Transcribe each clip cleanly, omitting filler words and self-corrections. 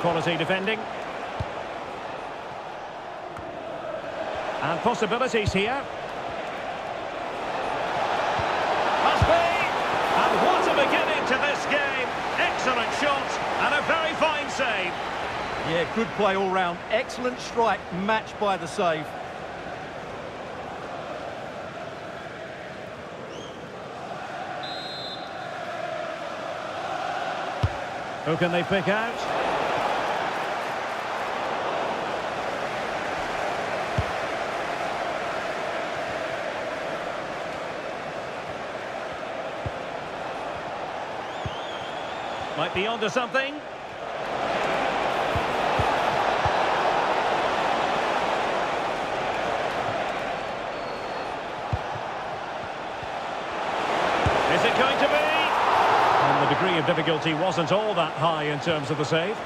quality defending. And possibilities here. Must be! And what a beginning to this game. Excellent shot and a very fine save. Yeah, good play all round. Excellent strike, matched by the save. Who can they pick out? Might be onto something. Is it going to be? And the degree of difficulty wasn't all that high in terms of the save.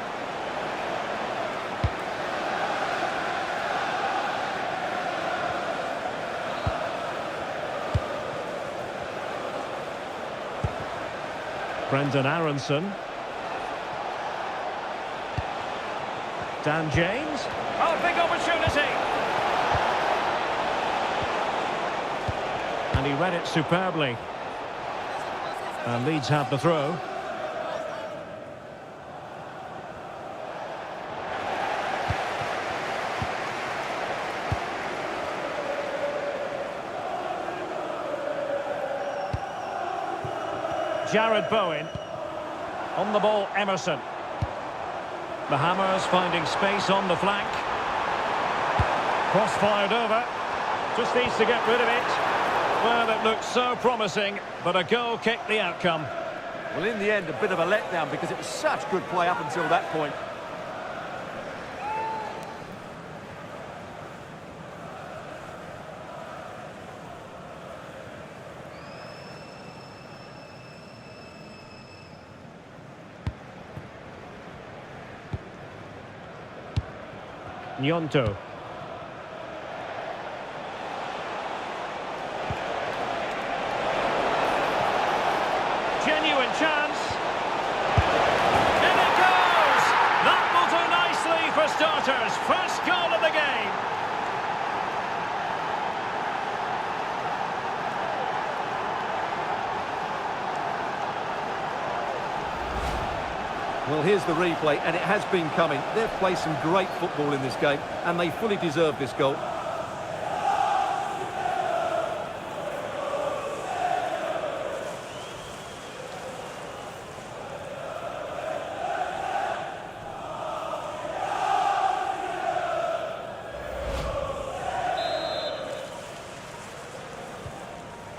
Brendan Aronson. Dan James. Oh, big opportunity! And he read it superbly. And Leeds have the throw. Jared Bowen. On the ball, Emerson. The Hammers finding space on the flank. Cross fired over. Just needs to get rid of it. Well, it looked so promising, but a goal kicked the outcome. Well, in the end, a bit of a letdown because it was such good play up until that point. Nyonto. Genuine chance. In it goes! That will do nicely for starters. First goal of the game. Well, here's the replay, and it has been coming. They've played some great football in this game, and they fully deserve this goal.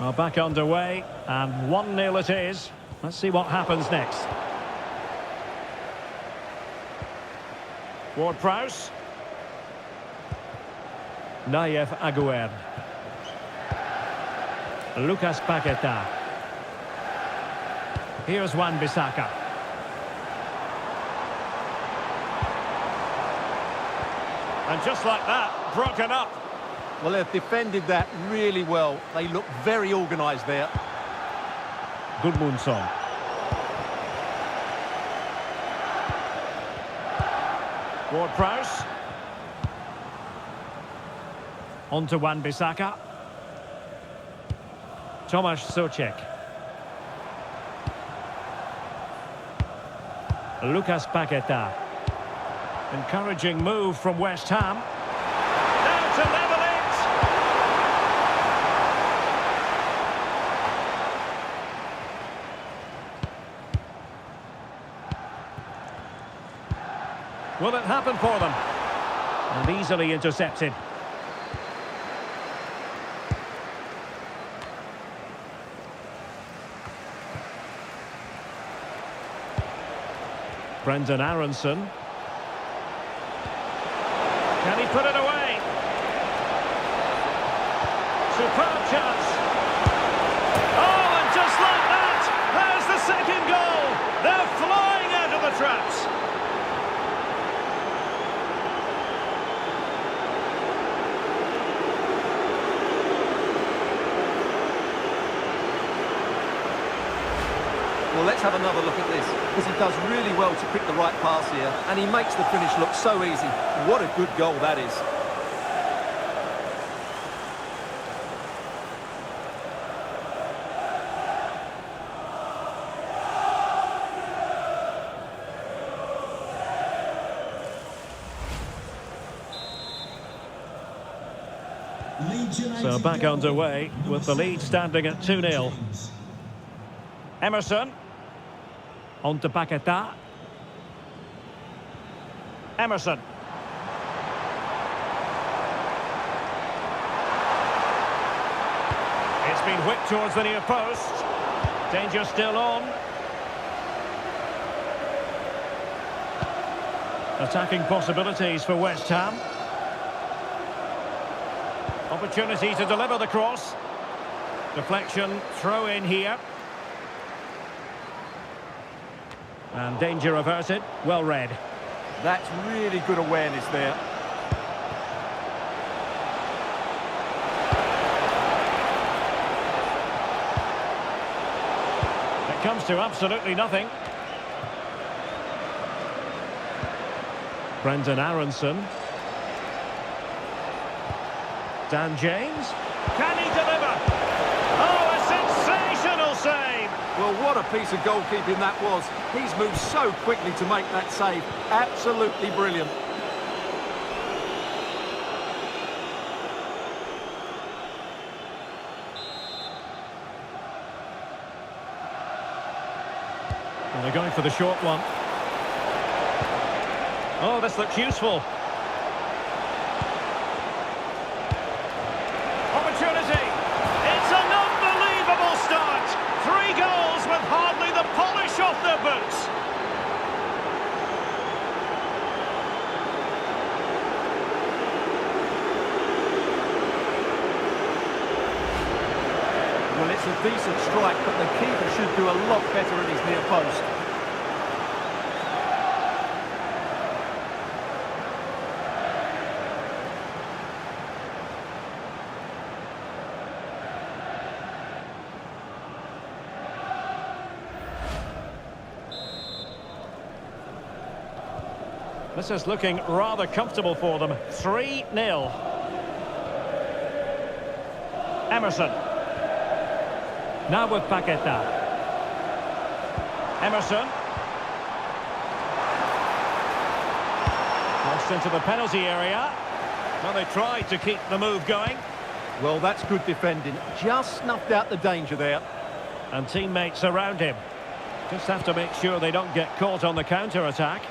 Well, back underway, and 1-0 it is. Let's see what happens next. Ward-Prowse. Nayef Aguerd. Lucas Paqueta. Here's Wan-Bissaka. And just like that, broken up. Well, they've defended that really well. They look very organised there. Gudmundsson. Ward-Prowse. On to Wan-Bissaka. Tomasz Souček. Lucas Paqueta. Encouraging move from West Ham. Now to level it! Will it happen for them? And easily intercepted. Brendan Aronson. Can he put it away? Superb chance. Oh, and just like that, there's the second goal. They're flying out of the traps. Well, let's have another look at this, because he does really well to pick the right pass here, and he makes the finish look so easy. What a good goal that is. So back underway with the lead standing at 2-0. Emerson. On to Paquetá. Emerson. It's been whipped towards the near post. Danger still on. Attacking possibilities for West Ham. Opportunity to deliver the cross. Deflection, throw in here. And danger averted, well read. That's really good awareness there. It comes to absolutely nothing. Brendan Aronson. Dan James. Can he deliver? Oh, a sensational save! Well, what a piece of goalkeeping that was. He's moved so quickly to make that save. Absolutely brilliant. And they're going for the short one. Oh, this looks useful. Opportunity. It's an unbelievable start. 3 goals with hardly the polish off their boots. Well, it's a decent strike, but the keeper should do a lot better at his near post. This is looking rather comfortable for them. 3-0. Emerson. Now with Paquetá. Emerson. Crossed into the penalty area. Well, they tried to keep the move going. Well, that's good defending. Just snuffed out the danger there. And teammates around him. Just have to make sure they don't get caught on the counter-attack.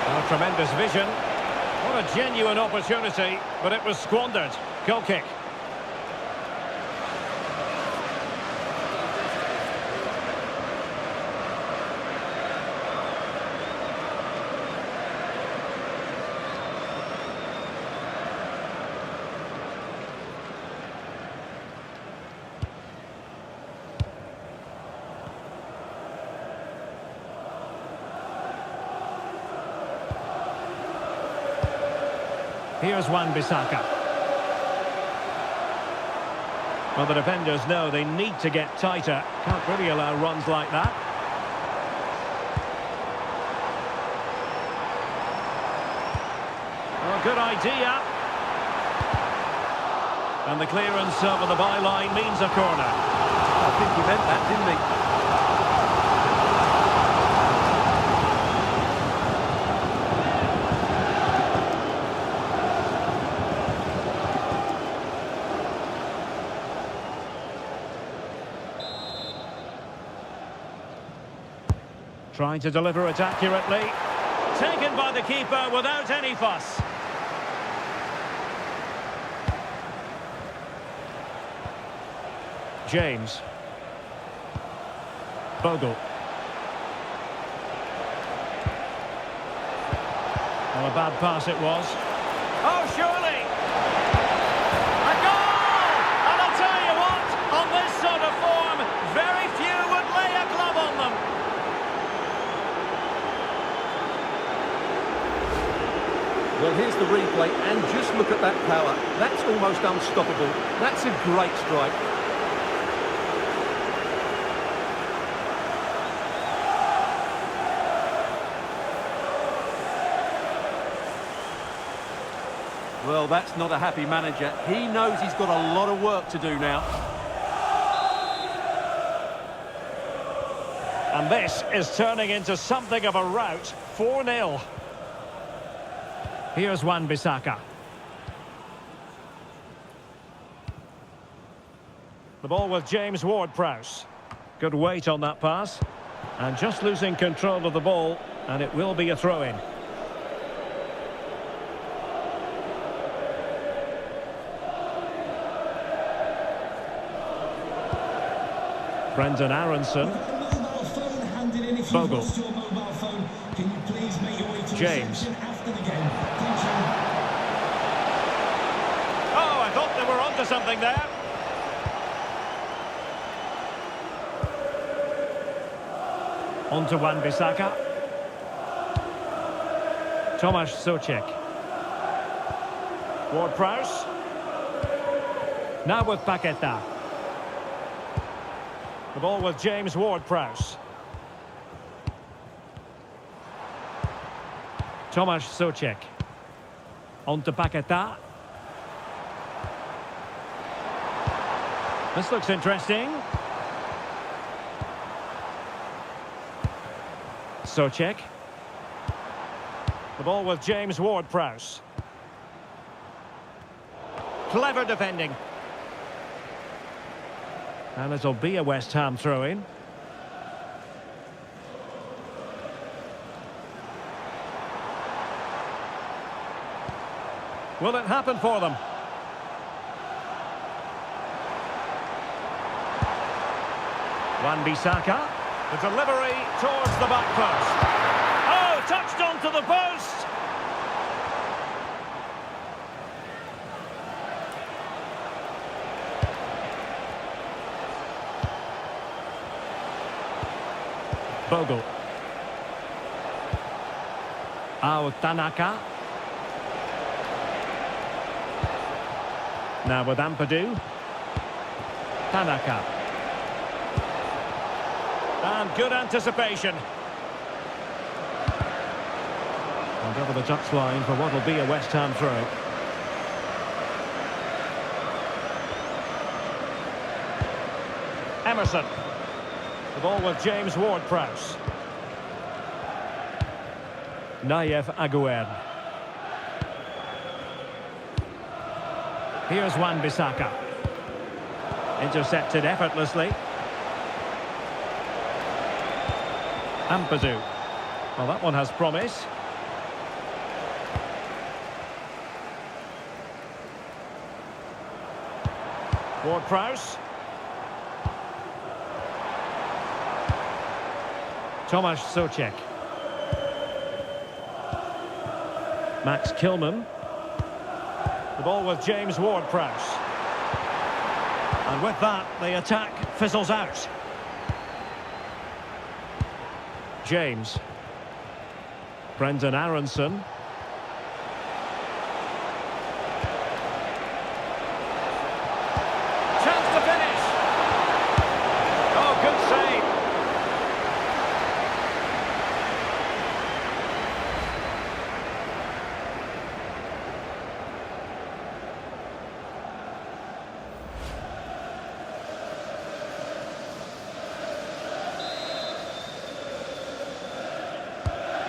Oh, tremendous vision. What a genuine opportunity, but it was squandered. Goal kick. Here's Wan-Bissaka. Well, the defenders know they need to get tighter. Can't really allow runs like that. Oh, good idea. And the clearance over the byline means a corner. I think he meant that, didn't he? Trying to deliver it accurately. Taken by the keeper without any fuss. James. Bogle. Well, a bad pass it was. Oh, surely! A goal! And I'll tell you what, on this sort of form, very few would lay a glove on them. Well, here's the the replay and just look at that power. That's almost unstoppable. That's a great strike. Well, that's not a happy manager. He knows he's got a lot of work to do now. And this is turning into something of a rout. 4-0. Here's Wan-Bissaka. The ball with James Ward-Prowse. Good weight on that pass. And just losing control of the ball, and it will be a throw-in. Brendan Aronson. Bogle. James. Oh, I thought they were onto something there. On to Wan-Bissaka. Tomasz Souček. Ward-Prowse. Now with Paqueta. The ball with James Ward-Prowse. Tomasz Souček. On to Paqueta. This looks interesting. Souček. The ball with James Ward-Prowse. Clever defending. And it'll be a West Ham throw-in. Will it happen for them? Wan-Bissaka. The delivery towards the back post. Oh, touched onto the post! Bogle. Tanaka. Now with Ampadu. Tanaka. And good anticipation. And over the touchline for what will be a West Ham throw. Emerson. The ball with James Ward-Prowse. Nayef Aguerd. Here's Wan-Bissaka. Intercepted effortlessly. Ampadu. Well, that one has promise. Ward-Prowse. Tomasz Souček. Max Kilman. The ball with James Ward-Prowse. And with that, the attack fizzles out. James. Brendan Aronson. Chance to finish. Oh, good save.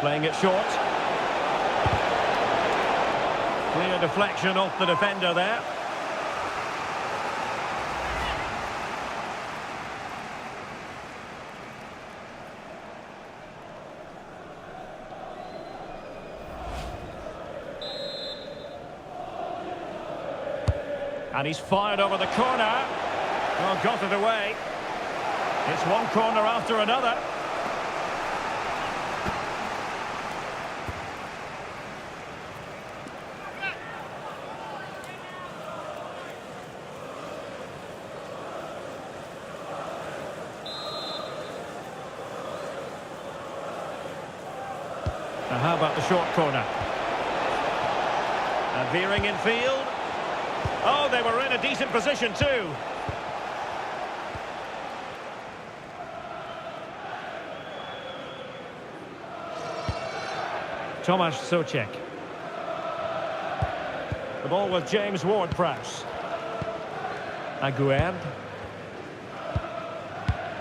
Playing it short. Clear deflection off the defender there. And he's fired over the corner. Oh, got it away. It's one corner after another. Now how about the short corner? And veering in field. Oh, they were in a decent position too. Tomasz Souček. The ball with James Ward-Prowse. Aguerd.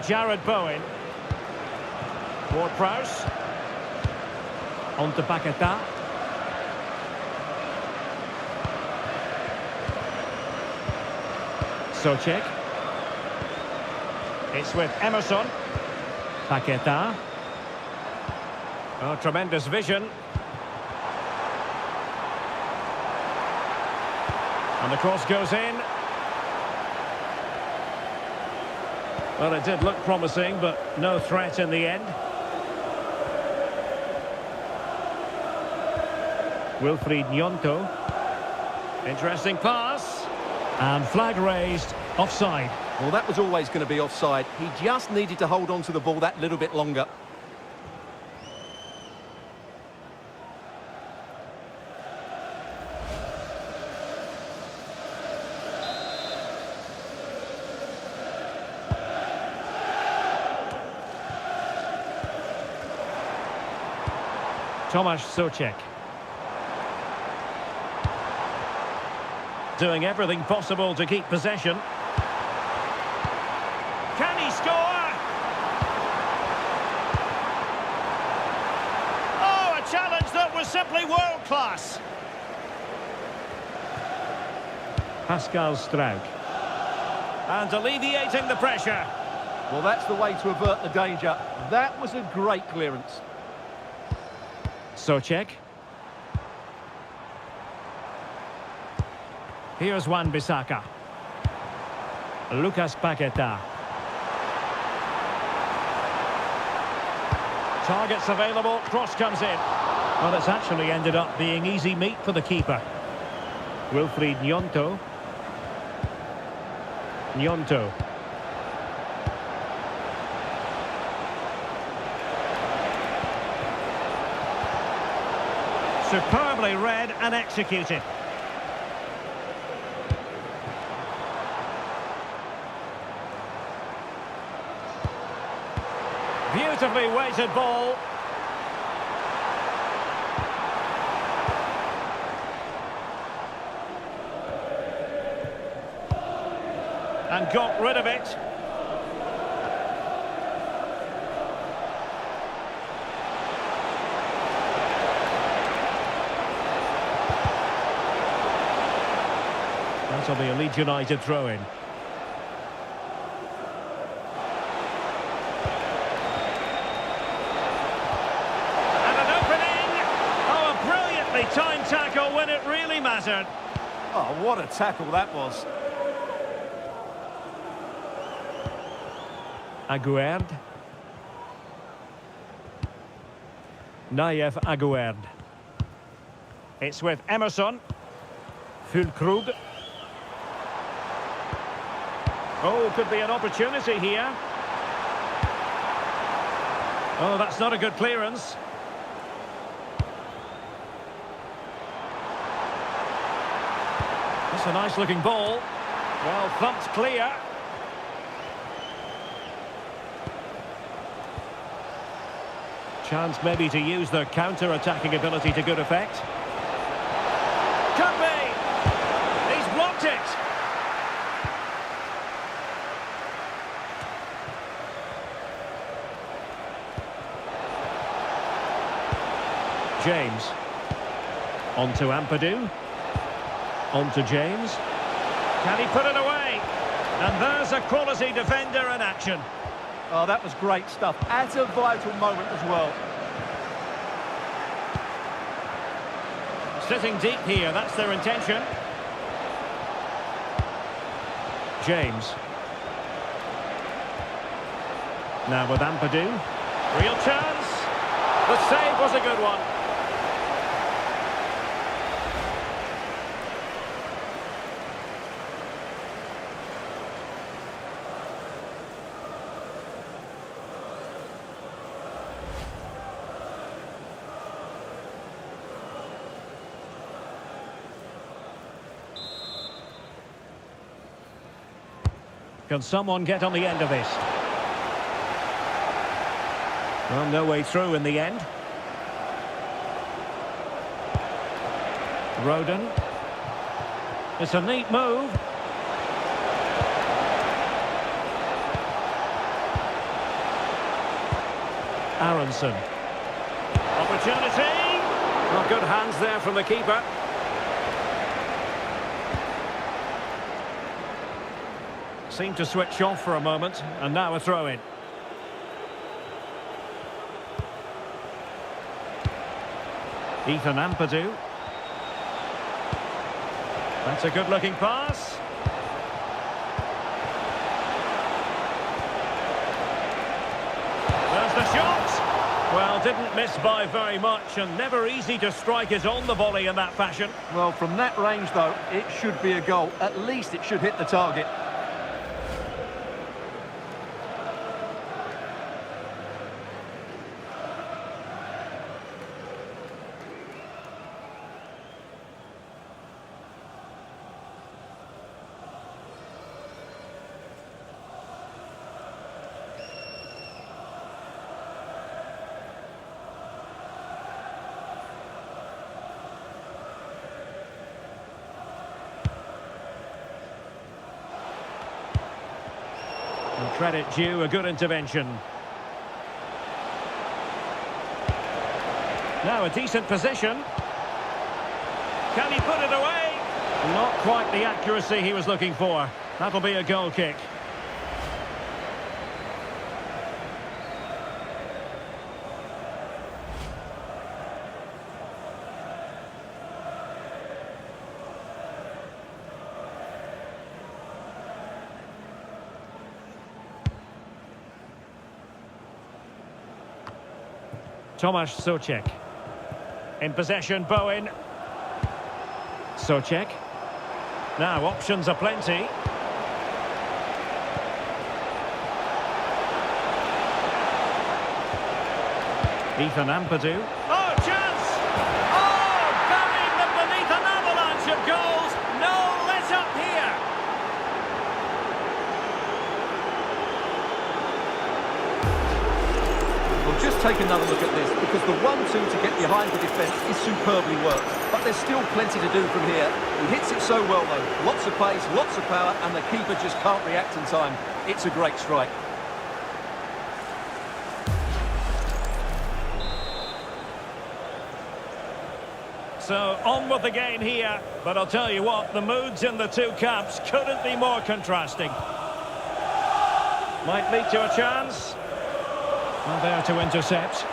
Jared Bowen. Ward-Prowse. On to Paquetá. Souček. It's with Emerson. Paquetá. Oh, tremendous vision. And the cross goes in. Well, it did look promising, but no threat in the end. Wilfried Gnonto. Interesting pass. And flag raised. Offside. Well, that was always going to be offside. He just needed to hold on to the ball that little bit longer. Tomasz Souček. Doing everything possible to keep possession. Can he score? Oh, a challenge that was simply world-class. Pascal Struijk. And alleviating the pressure. Well, that's the way to avert the danger. That was a great clearance. Souček. Here's Wan-Bissaka. Lucas Paquetá. Targets available, cross comes in. Well, it's actually ended up being easy meat for the keeper. Wilfried Gnonto. Gnonto. Superbly read and executed. Beautifully weighted ball. And got rid of it. That'll be a Leeds United throw-in. And an opening! Oh, a brilliantly timed tackle when it really mattered. Oh, what a tackle that was. Aguerd. Nayef Aguerd. It's with Emerson. Füllkrug. Oh, could be an opportunity here. Oh, that's not a good clearance. That's a nice-looking ball. Well, thumped clear. Chance maybe to use their counter-attacking ability to good effect. Could be! He's blocked it! James. On to Ampadu. On to James. Can he put it away? And there's a quality defender in action. Oh, that was great stuff. At a vital moment as well. Sitting deep here, that's their intention. James. Now with Ampadu. Real chance. The save was a good one. Can someone get on the end of this? Well, no way through in the end. Rodon. It's a neat move. Aronson. Opportunity. Well, good hands there from the keeper. Seemed to switch off for a moment, and now a throw-in. Ethan Ampadu. That's a good-looking pass. There's the shot. Well, didn't miss by very much, and never easy to strike it on the volley in that fashion. Well, from that range, though, it should be a goal. At least it should hit the target. And credit due, a good intervention. Now a decent position. Can he put it away? Not quite the accuracy he was looking for. That'll be a goal kick. Tomasz Souček. In possession, Bowen. Souček. Now, options are plenty. Ethan Ampadu. Oh, chance! Oh, buried them beneath an avalanche of goals. No let-up here. Well, just take another look at this, because the 1-2 to get behind the defence is superbly worked. But there's still plenty to do from here. He hits it so well, though. Lots of pace, lots of power, and the keeper just can't react in time. It's a great strike. So, on with the game here. But I'll tell you what, the moods in the two camps couldn't be more contrasting. Might lead to a chance. And there to intercept.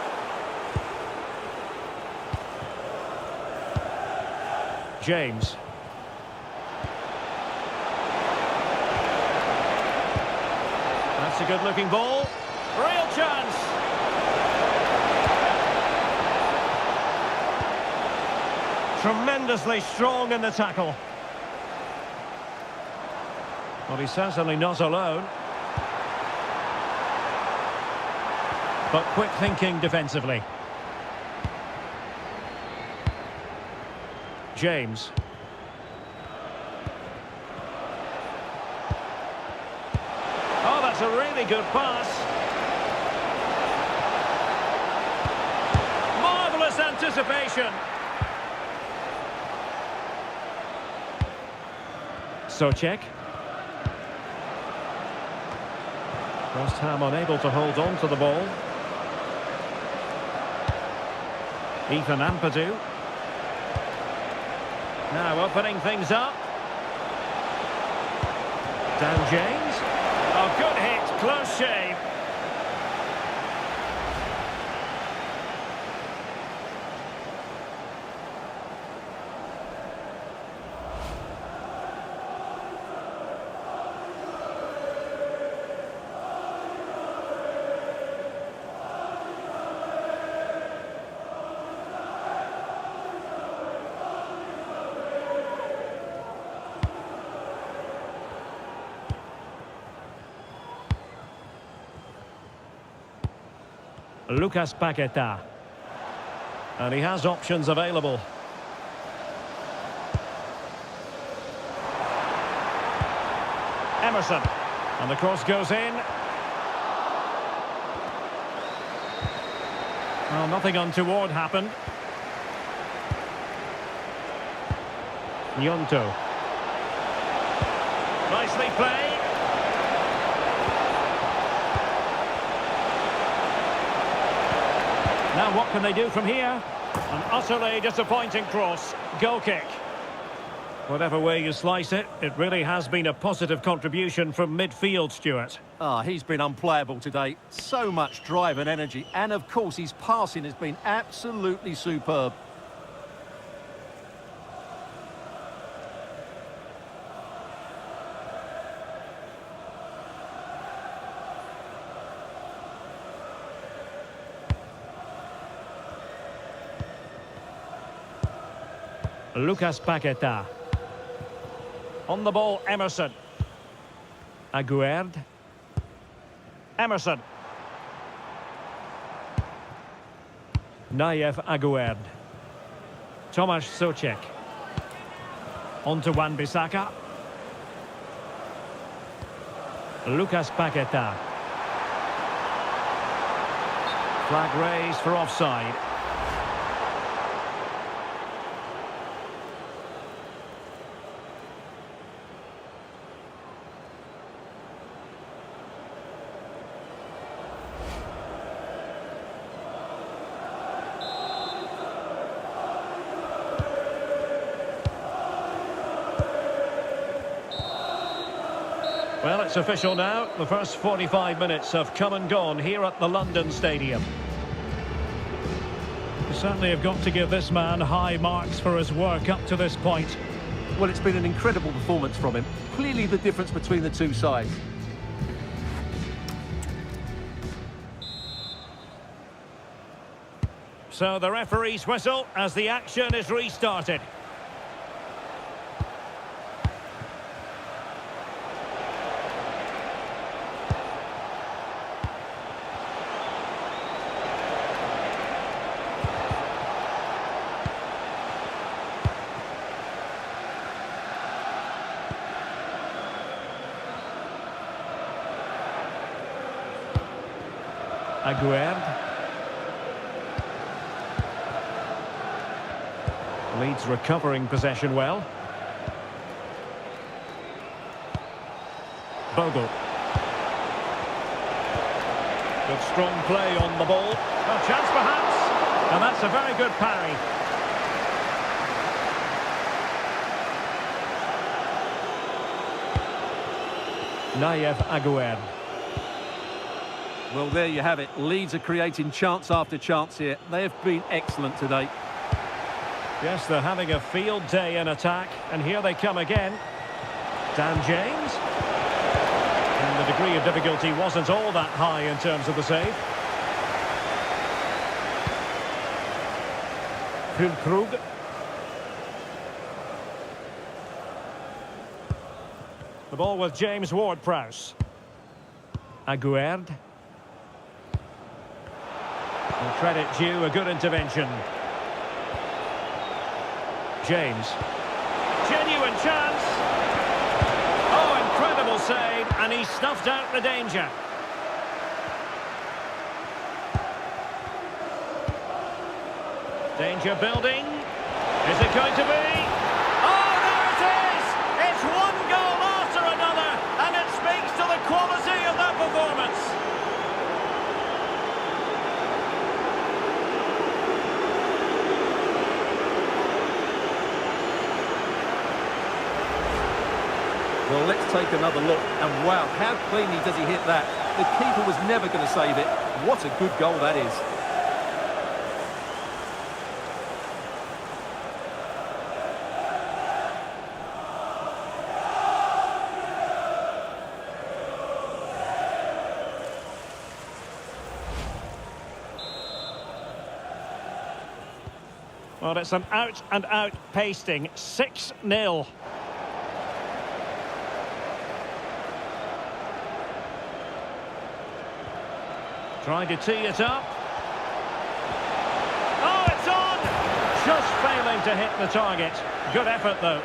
James. That's a good-looking ball. Real chance. Tremendously strong in the tackle. Well, he's certainly not alone. But quick thinking defensively. James. Oh, that's a really good pass. Marvellous anticipation. Souček. West Ham unable to hold on to the ball. Ethan Ampadu. Now opening things up. Dan James. Oh, good hit, close shave. Lucas Paqueta. And he has options available. Emerson. And the cross goes in. Well, nothing untoward happened. Nyonto. Nicely played. Now what can they do from here? An utterly disappointing cross. Goal kick. Whatever way you slice it, it really has been a positive contribution from midfield, Stuart. He's been unplayable today. So much drive and energy. And, of course, his passing has been absolutely superb. Lucas Paqueta. On the ball, Emerson. Aguerd. Emerson. Nayev Aguerd. Tomasz Soucek. On to Wan-Bissaka. Lucas Paqueta. Flag raised for offside. Well, it's official now. The first 45 minutes have come and gone here at the London Stadium. You certainly have got to give this man high marks for his work up to this point. Well, it's been an incredible performance from him. Clearly the difference between the two sides. So the referee's whistle as the action is restarted. Aguerd. Leeds recovering possession well. Bogle. Good strong play on the ball. A chance perhaps. And that's a very good parry. Nayev Aguerd. Well, there you have it. Leeds are creating chance after chance here. They have been excellent today. Yes, they're having a field day in attack. And here they come again. Dan James. And the degree of difficulty wasn't all that high in terms of the save. Füllkrug. The ball with James Ward-Prowse. Aguerd. And credit due, a good intervention. James. Genuine chance. Oh, incredible save, and he snuffed out the danger. Danger building. Is it going to be? Oh, there it is! It's one goal after another, and it speaks to the quality of that performance. Well, let's take another look. And wow, how cleanly does he hit that? The keeper was never going to save it. What a good goal that is. Well, it's an out-and-out pasting. 6-0. Trying to tee it up. Oh, it's on! Just failing to hit the target. Good effort, though.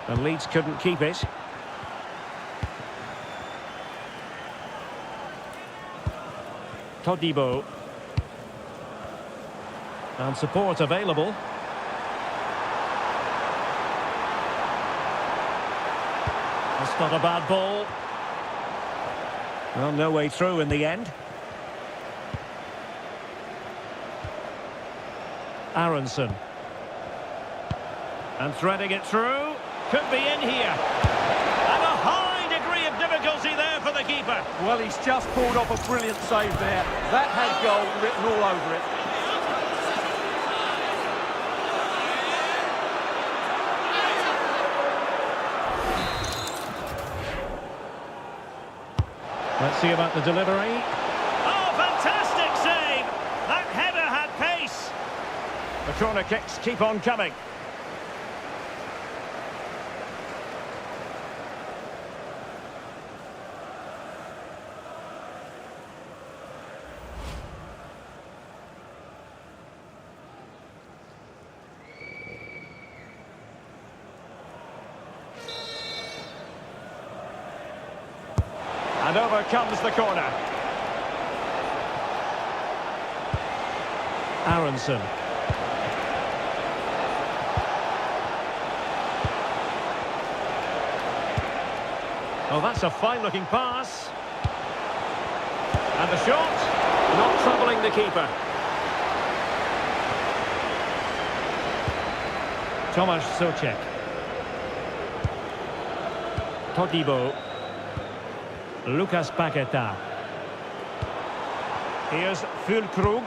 And Leeds couldn't keep it. Todibo. And support available. That's not a bad ball. Well, no way through in the end. Aronson. And threading it through. Could be in here. And a high degree of difficulty there for the keeper. Well, he's just pulled off a brilliant save there. That had goal written all over it. Let's see about the delivery. Oh, fantastic save! That header had pace. The corner kicks keep on coming. And over comes the corner. Aronson. Oh, that's a fine-looking pass. And the shot, not troubling the keeper. Tomasz Souček. Todibo. Lucas Paqueta. Here's Füllkrug.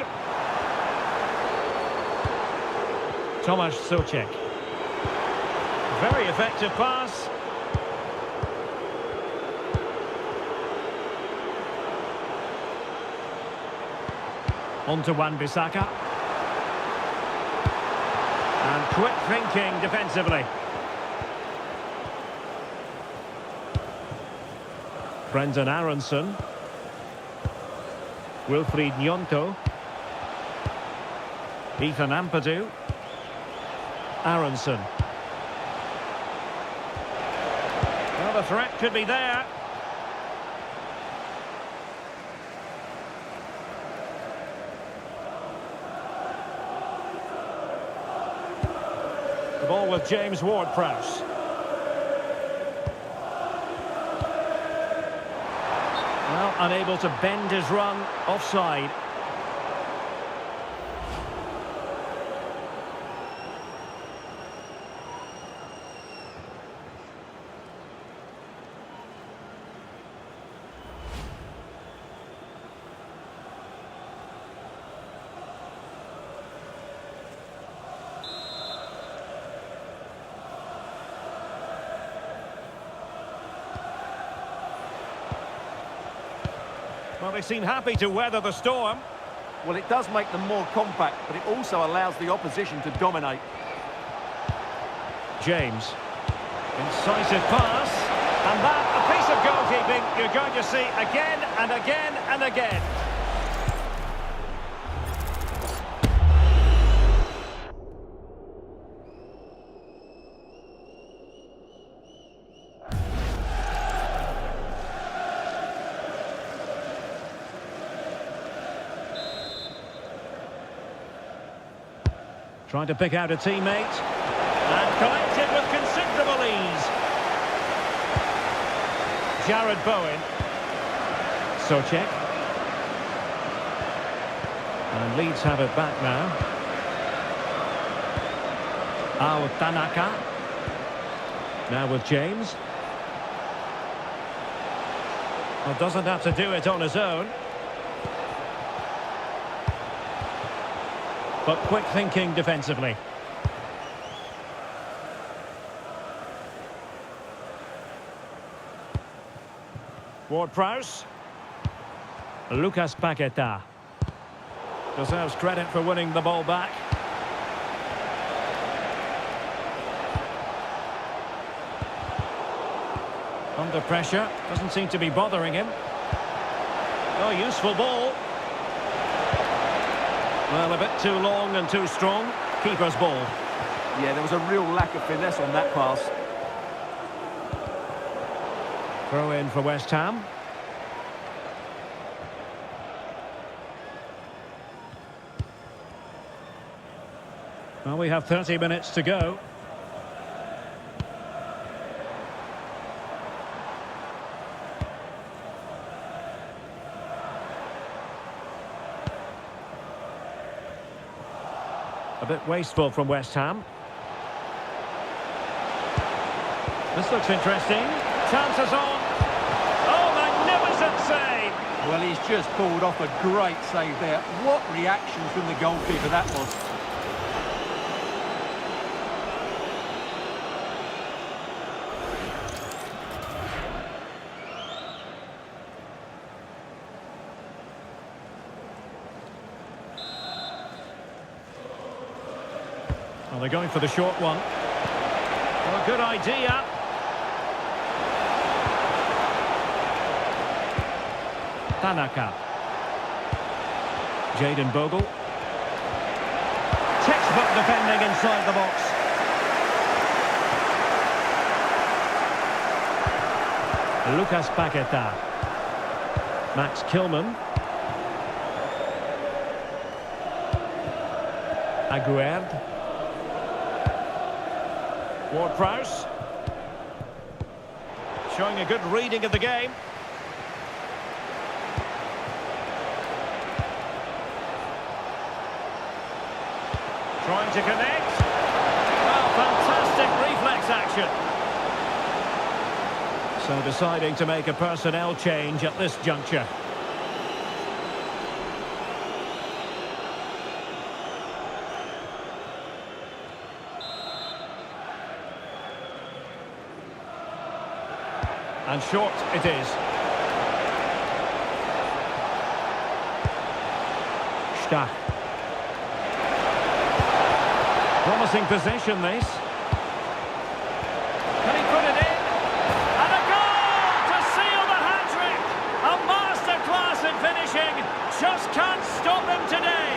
Tomasz Souček. Very effective pass. On to Wan-Bissaka. And quick thinking defensively. Brendan Aronson. Wilfried Gnonto. Ethan Ampadu. Aronson. Well, the threat could be there. The ball with James Ward-Prowse. Well, unable to bend his run, offside. Well, they seem happy to weather the storm. Well, it does make them more compact, but it also allows the opposition to dominate. James. Incisive pass. And that, a piece of goalkeeping you're going to see again and again and again. Trying to pick out a teammate. And collected with considerable ease. Jared Bowen. Souček. And Leeds have it back now. Tanaka. Now with James. Well, doesn't have to do it on his own. But quick thinking defensively. Ward-Prowse. Lucas Paqueta. Deserves credit for winning the ball back. Under pressure. Doesn't seem to be bothering him. Oh, useful ball. Well, a bit too long and too strong. Keeper's ball. Yeah, there was a real lack of finesse on that pass. Throw in for West Ham. Well, we have 30 minutes to go. A bit wasteful from West Ham. This looks interesting. Chances on. Oh, magnificent save! Well, he's just pulled off a great save there. What reaction from the goalkeeper that was. Well, they're going for the short one. Well, good idea. Tanaka. Jayden Bogle. Textbook defending inside the box. Lucas Paqueta. Max Kilman. Aguerd. Ward-Prowse. Showing a good reading of the game. Trying to connect. Oh, fantastic reflex action. So deciding to make a personnel change at this juncture. And short it is. Stach. Promising possession, this. Can he put it in? And a goal to seal the hat-trick! A masterclass in finishing. Just can't stop him today.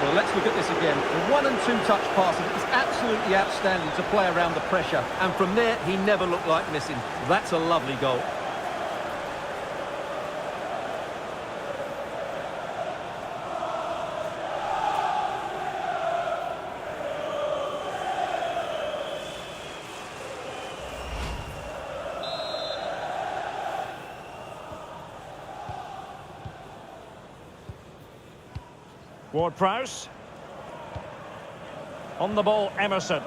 Well, let's look at this again. The 1- and 2-touch passing is absolutely outstanding to play around the pressure. And from there, he never looked like missing. That's a lovely goal. Ward-Prowse. On the ball, Emerson.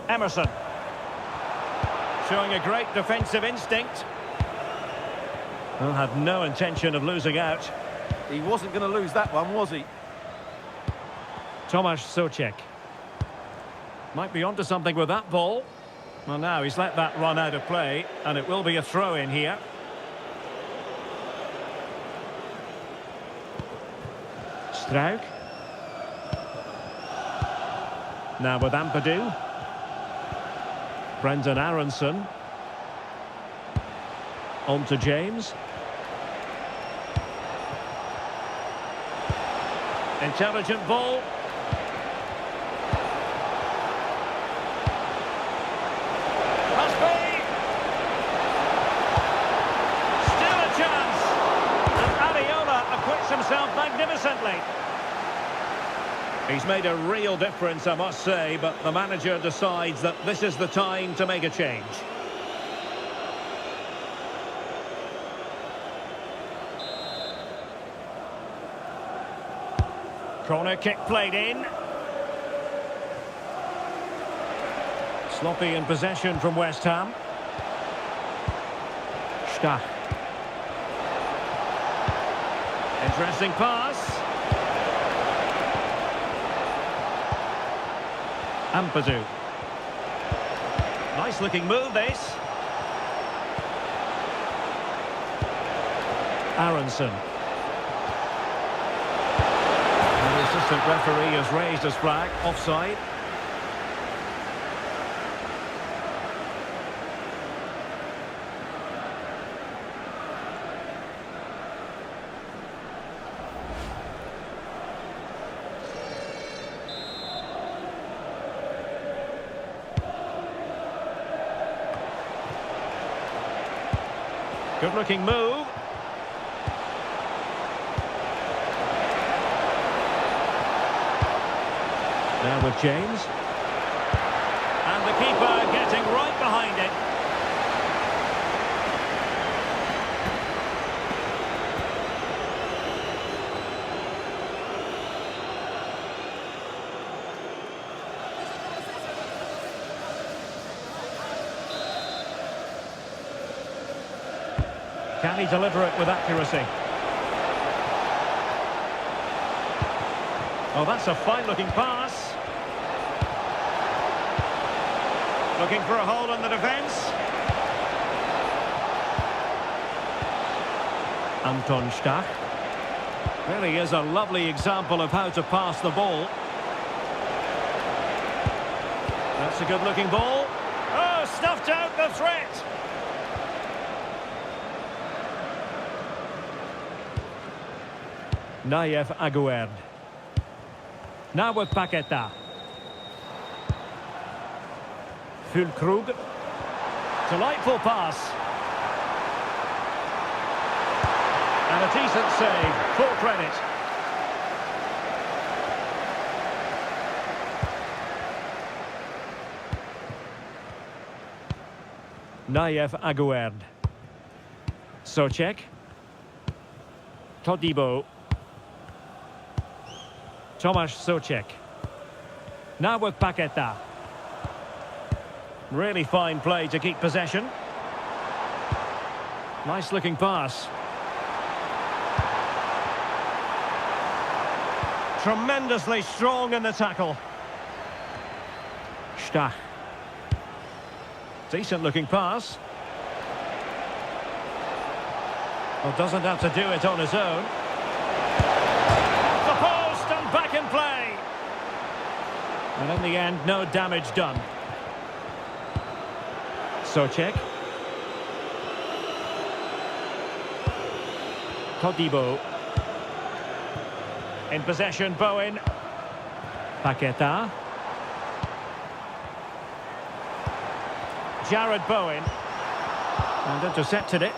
Emerson. Showing a great defensive instinct. Well, had no intention of losing out. He wasn't going to lose that one, was he? Tomasz Souček. Might be onto something with that ball. Well, now he's let that run out of play, and it will be a throw-in here. Struik. Now with Ampadu. Brendan Aronson. On to James. Intelligent ball. Must be. Still a chance. And Areola acquits himself magnificently. He's made a real difference, I must say, but the manager decides that this is the time to make a change. Corner kick played in. Sloppy in possession from West Ham. Stach. Interesting pass. Ampadu. Nice looking move, this. Aronson. And the assistant referee has raised his flag. Offside. Good-looking move. Now with James. And the keeper getting right behind it. Can he deliver it with accuracy? Oh, that's a fine-looking pass. Looking for a hole in the defence. Anton Stach. Really is a lovely example of how to pass the ball. That's a good-looking ball. Oh, snuffed out the threat. Nayev Aguerd. Now with Paqueta. Füllkrug. Delightful pass. And a decent save. Full credit. Nayev Aguerd. Soucek. Todibo. Tomasz Soucek. Now with Paqueta. Really fine play to keep possession. Nice looking pass. Tremendously strong in the tackle. Stach. Decent looking pass. Well, doesn't have to do it on his own. Off the post and back in play. And in the end, no damage done. Soucek. Todibo. In possession, Bowen. Paqueta. Jared Bowen. And intercepted it.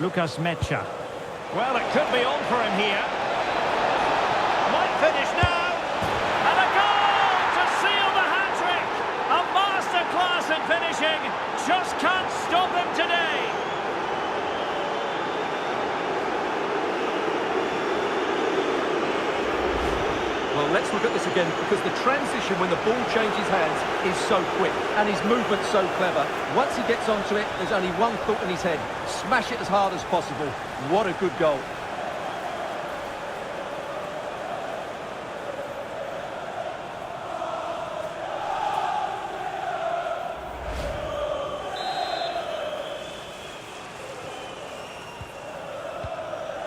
Lucas Mecha. Well, it could be on for him here. Might finish now. And a goal to seal the hat-trick. A masterclass in finishing. Just can't stop him today. Well, let's look at this again, because the transition when the ball changes hands is so quick and his movement's so clever. Once he gets onto it, there's only one thought in his head: smash it as hard as possible. What a good goal.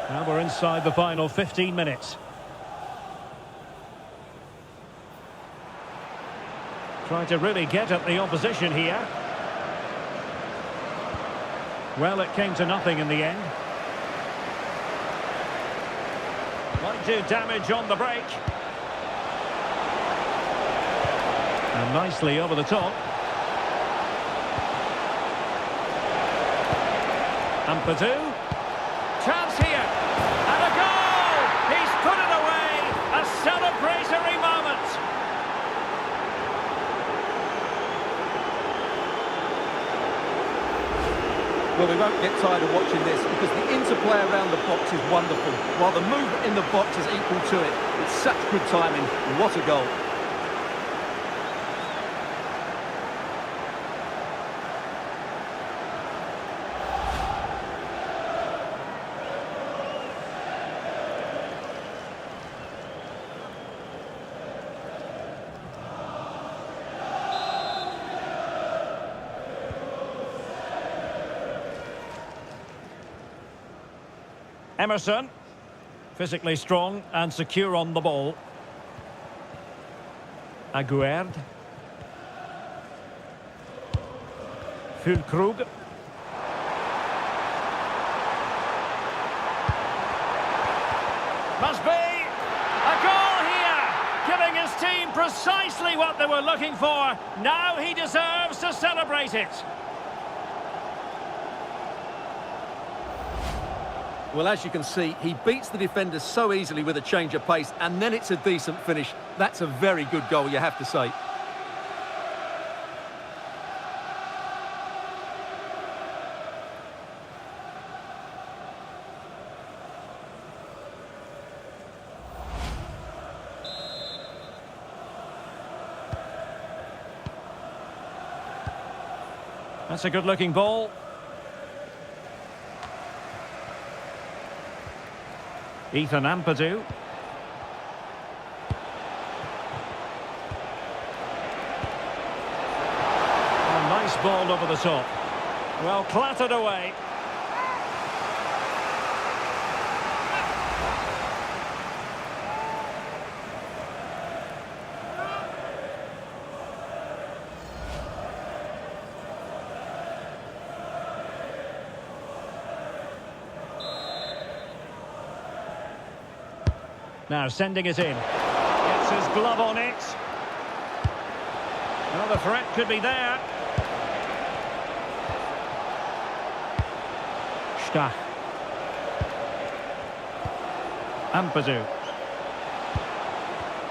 Now we're inside the final 15 minutes. Trying to really get at the opposition here. Well, it came to nothing in the end. Might do damage on the break. And nicely over the top. Ampadu. Chance here. And a goal! He's put it away. A celebratory moment. Well, we won't get tired of watching this, because the interplay around the box is wonderful, while the movement in the box is equal to it. It's such good timing. What a goal. Emerson, physically strong and secure on the ball. Aguerd. Füllkrug. Must be a goal here, giving his team Precisely what they were looking for. Now he deserves to celebrate it. Well, as you can see, he beats the defenders so easily with a change of pace, and then it's a decent finish. That's a very good goal, you have to say. That's a good-looking ball. Ethan Ampadu. A nice ball over the top. Well, clattered away. Now sending it in. Gets his glove on it. Well, the threat could be there. Stach. Ampadu.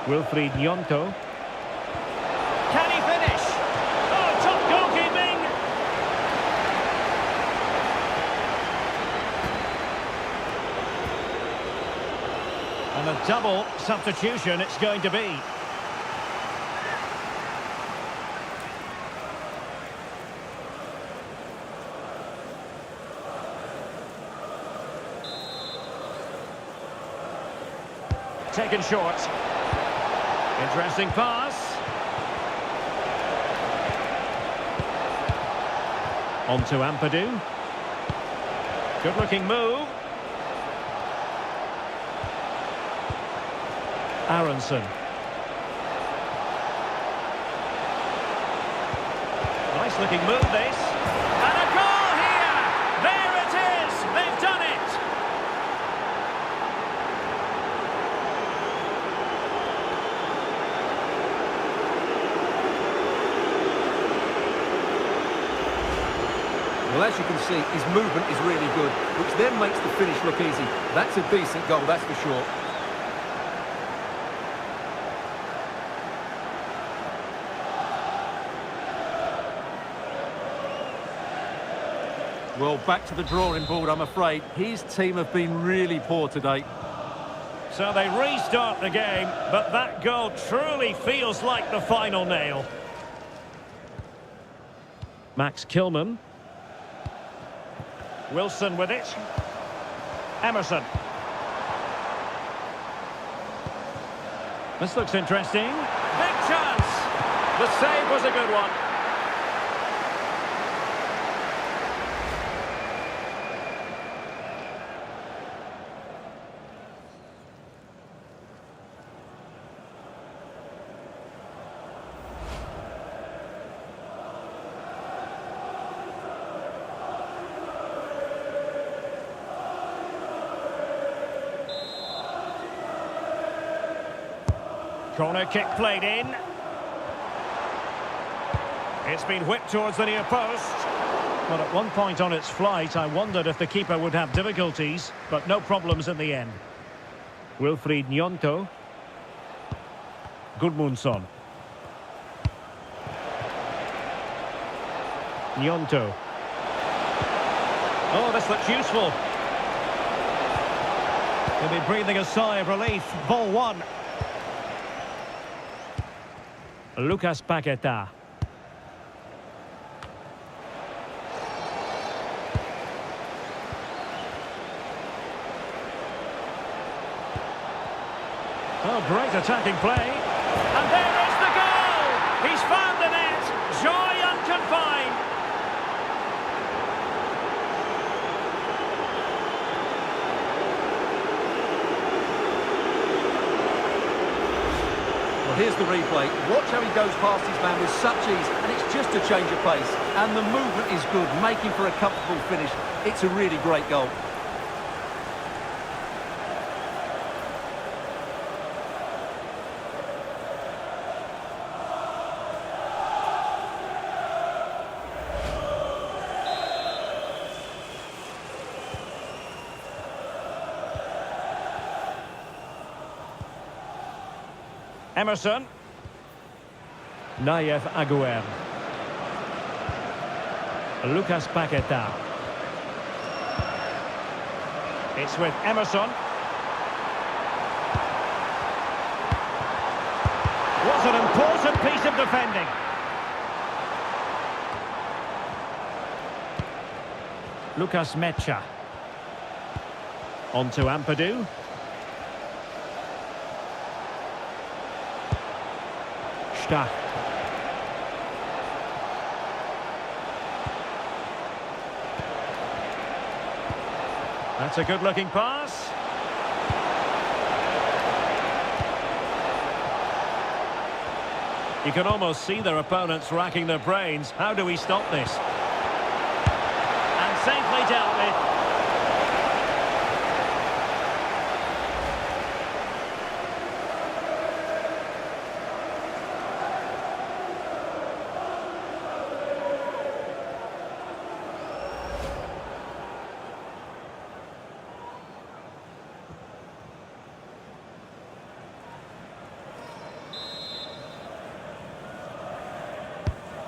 Wilfried Gnonto. Can he finish? Oh, top goalkeeping! And a double substitution it's going to be. Taken short. Interesting pass. On to Ampadu. Good-looking move. Aronson. Nice looking move this. And a goal here! There it is! They've done it! Well, as you can see, his movement is really good, which then makes the finish look easy. That's a decent goal, that's for sure. Well, back to the drawing board, I'm afraid. His team have been really poor today. So they restart the game, but that goal truly feels like the final nail. Max Kilman. Wilson with it. Emerson. This looks interesting. Big chance! The save was a good one. Corner kick played in. It's been whipped towards the near post. Well, at one point on its flight, I wondered if the keeper would have difficulties, but no problems in the end. Wilfried Gnonto. Gudmundsson. Gnonto. Oh, this looks useful. He'll be breathing a sigh of relief. Ball one. Lucas Paqueta. Oh, great attacking play. And there is the goal! He's found the net. Joy unconfined. Well, here's the replay. Watch how he goes past his man with such ease, and it's just a change of pace. And the movement is good, making for a comfortable finish. It's a really great goal. Emerson. Nayef Aguerd. Lucas Paqueta. It's with Emerson. Was an important piece of defending. Lucas Mecha. On to Ampadu. Stach. That's a good-looking pass. You can almost see their opponents racking their brains. How do we stop this? And safely dealt with.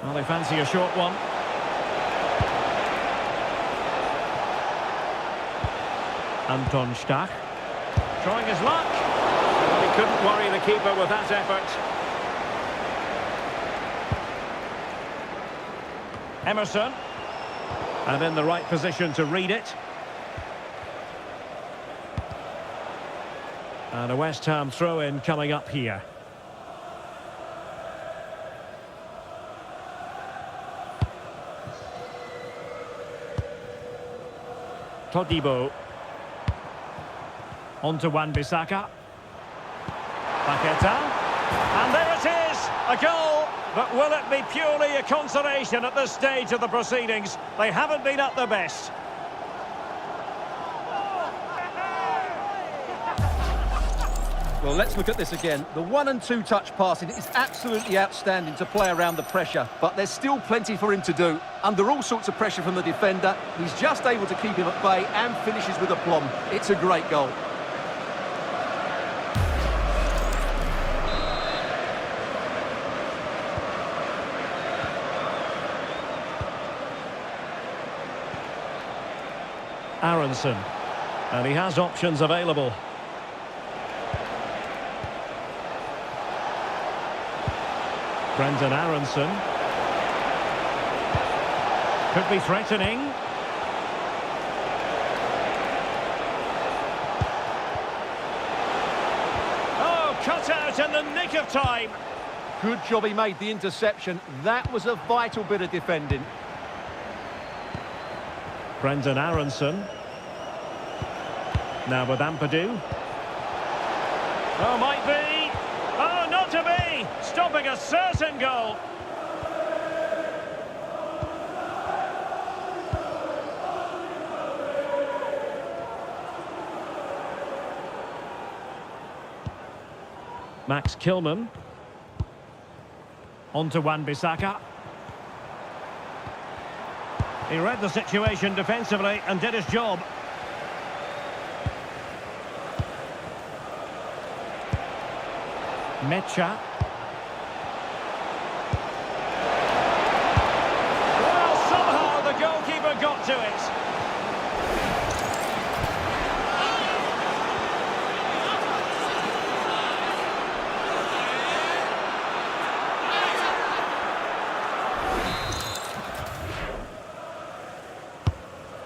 Well, they fancy a short one. Anton Stach. Trying his luck. He couldn't worry the keeper with that effort. Emerson. And in the right position to read it. And a West Ham throw-in coming up here. Todibo. On to Wan-Bissaka. Paqueta. And there it is! A goal! But will it be purely a consolation at this stage of the proceedings? They haven't been at their best. Well, let's look at this again. The 1- and 2-touch passing is absolutely outstanding to play around the pressure, but there's still plenty for him to do. Under all sorts of pressure from the defender, he's just able to keep him at bay and finishes with aplomb. It's a great goal. Aronson. And he has options available. Brendan Aronson. Could be threatening. Oh, cut out in the nick of time. Good job he made the interception. That was a vital bit of defending. Brendan Aronson. Now with Ampadu. Oh, might be. Oh, not to be! Stopping a certain goal. Max Kilman. On to Wan-Bissaka. He read the situation defensively and did his job. Mecha. Well, somehow the goalkeeper got to it.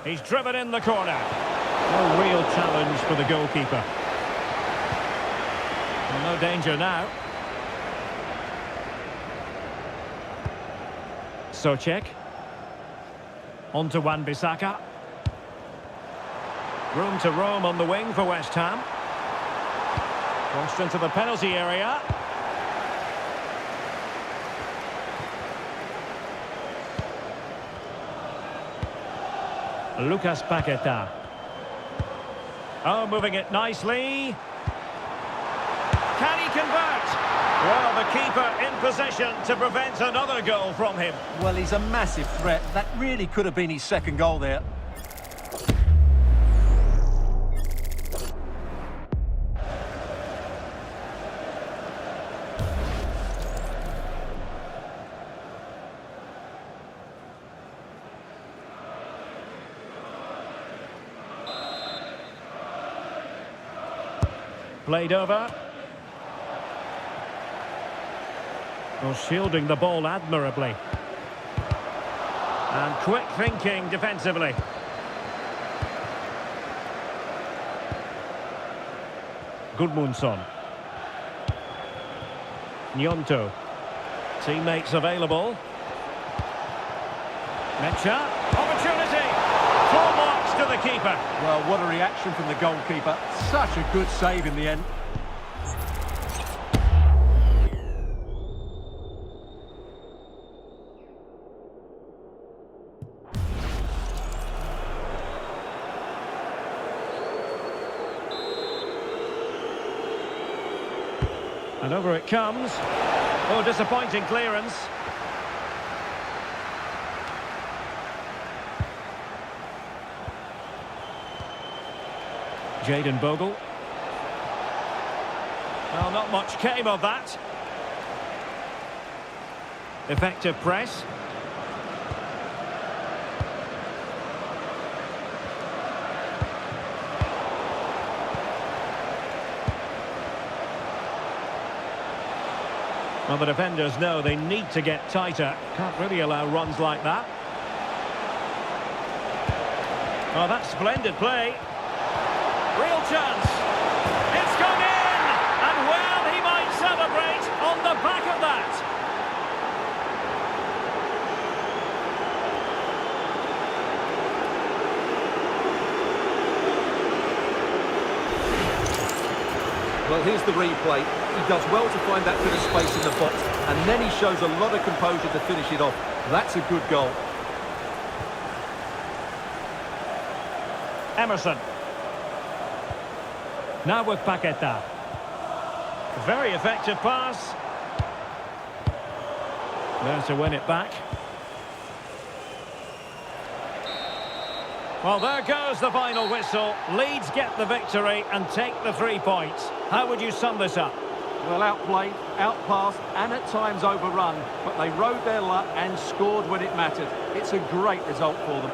He's driven in the corner. A real challenge for the goalkeeper. Well, no danger now. Souček. On to Wan-Bissaka. Room to roam on the wing for West Ham. Crossed into the penalty area. Lucas Paqueta. Oh, moving it nicely. Can he convert? Well, the keeper in possession to prevent another goal from him. Well, he's a massive threat. That really could have been his second goal there. Played over. Well, shielding the ball admirably. And quick thinking defensively. Gudmundsson. Nyonto. Teammates available. Mecha. Opportunity. Full marks to the keeper. Well, what a reaction from the goalkeeper. Such a good save in the end. And over it comes. Oh, disappointing clearance. Jayden Bogle. Well, not much came of that. Effective press. Well, the defenders know they need to get tighter. Can't really allow runs like that. Oh, that's splendid play. Real chance. It's gone in! And well, he might celebrate on the back of that. Well, here's the replay. He does well to find that bit of space in the box, and then he shows a lot of composure to finish it off. That's a good goal. Emerson. Now with Paqueta. Very effective pass. There to win it back. Well, there goes the final whistle. Leeds get the victory and take the 3 points. How would you sum this up? Well, outplayed, outpassed, and at times overrun, but they rode their luck and scored when it mattered. It's a great result for them.